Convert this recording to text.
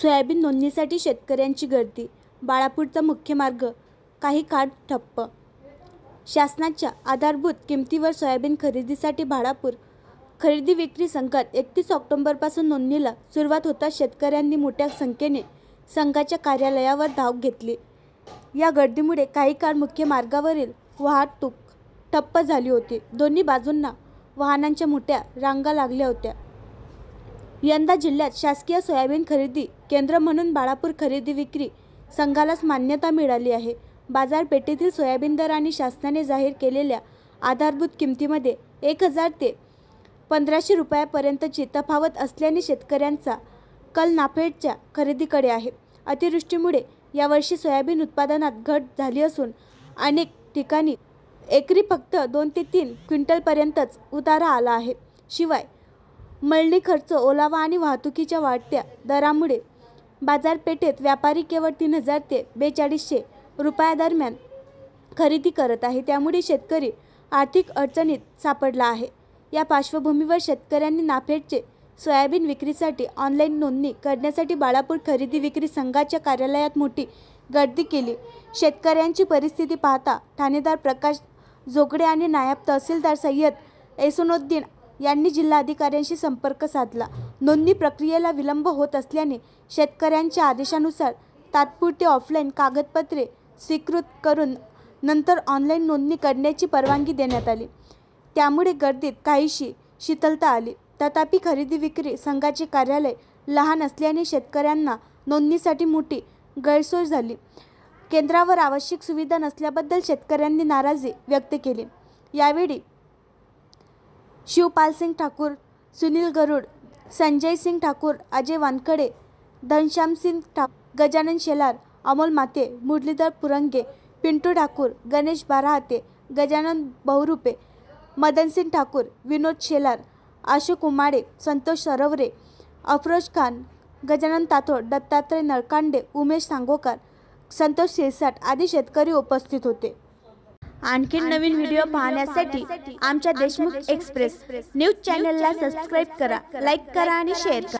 Soybean नोंदणीसाठी शेतकऱ्यांची गर्दी. बाळापूरचा मुख्य मार्ग काही काळ ठप्प. शासनाच्या आधारभूत किमतीवर सोयाबीन खरेदीसाठी बाळापूर खरेदी विक्री संघात 31 ऑक्टोबरपासून नोंदणीला सुरुवात होताच शेतकऱ्यांनी मोठ्या संख्येने संघाच्या कार्यालयावर धाव घेतली. या गर्दीमुळे काही काळ मुख्य मार्गावरील वाहतूक ठप्प झाली होती. दोन्ही बाजूंना वाहनांच्या मोठ्या रांगा लागल्या होत्या. यंदा जिल्ह्यात शासकीय सोयाबीन खरेदी केंद्र म्हणून बाळापूर खरेदी विक्री संघालाच मान्यता मिळाली आहे. बाजारपेठेतील सोयाबीन दर आणि शासनाने जाहीर केलेल्या आधारभूत किमतीमध्ये 1000 ते 1500 रुपयापर्यंतची तफावत असल्याने शेतकऱ्यांचा कल नाफेडच्या खरेदीकडे आहे. अतिवृष्टीमुळे यावर्षी सोयाबीन उत्पादनात घट झाली असून अनेक ठिकाणी एकरी फक्त 2 ते 3 क्विंटलपर्यंतच उतारा आला आहे. शिवाय मळणी खर्च, ओलावा आणि वाहतुकीच्या वाढत्या दरामुळे बाजारपेठेत व्यापारी केवळ 3000 ते 4200 रुपयादरम्यान खरेदी करत आहे. त्यामुळे शेतकरी आर्थिक अडचणीत सापडला आहे. या पार्श्वभूमीवर शेतकऱ्यांनी नाफेडचे सोयाबीन विक्रीसाठी ऑनलाईन नोंदणी करण्यासाठी बाळापूर खरेदी विक्री संघाच्या कार्यालयात मोठी गर्दी केली. शेतकऱ्यांची परिस्थिती पाहता ठाणेदार प्रकाश जोगडे आणि नायब तहसीलदार सय्यद एहसानुद्दीन यांनी जिल्हाधिकाऱ्यांशी संपर्क साधला. नोंदणी प्रक्रियेला विलंब होत असल्याने शेतकऱ्यांच्या आदेशानुसार तात्पुरती ऑफलाईन कागदपत्रे स्वीकृत करून नंतर ऑनलाईन नोंदणी करण्याची परवानगी देण्यात आली. त्यामुळे गर्दीत काहीशी शिथिलता आली. तथापि खरेदी विक्री संघाचे कार्यालय लहान असल्याने शेतकऱ्यांना नोंदणीसाठी मोठी गैरसोय झाली. केंद्रावर आवश्यक सुविधा नसल्याबद्दल शेतकऱ्यांनी नाराजी व्यक्त केली. यावेळी शिवपालसिंग ठाकूर, सुनील गरुड, संजय सिंग ठाकूर, अजय वानखडे, घनश्यामसिंग ठाकूर, गजानन शेलार, अमोल माते, मुरलीधर पुरंगे, पिंटू ठाकूर, गणेश बाराहाते, गजानन बहुरूपे, मदनसिंग ठाकूर, विनोद शेलार, अशोक उमाडे, संतोष सरवरे, अफरोज खान, गजानन ताथोड, दत्तात्रय नळकांडे, उमेश सांगोकर, संतोष शिरसाट आदी शेतकरी उपस्थित होते. आणखी नवीन व्हिडिओ पाहण्यासाठी आमच्या देशमुख एक्सप्रेस न्यूज चॅनलला सबस्क्राईब करा, लाईक करा आणि शेअर करा.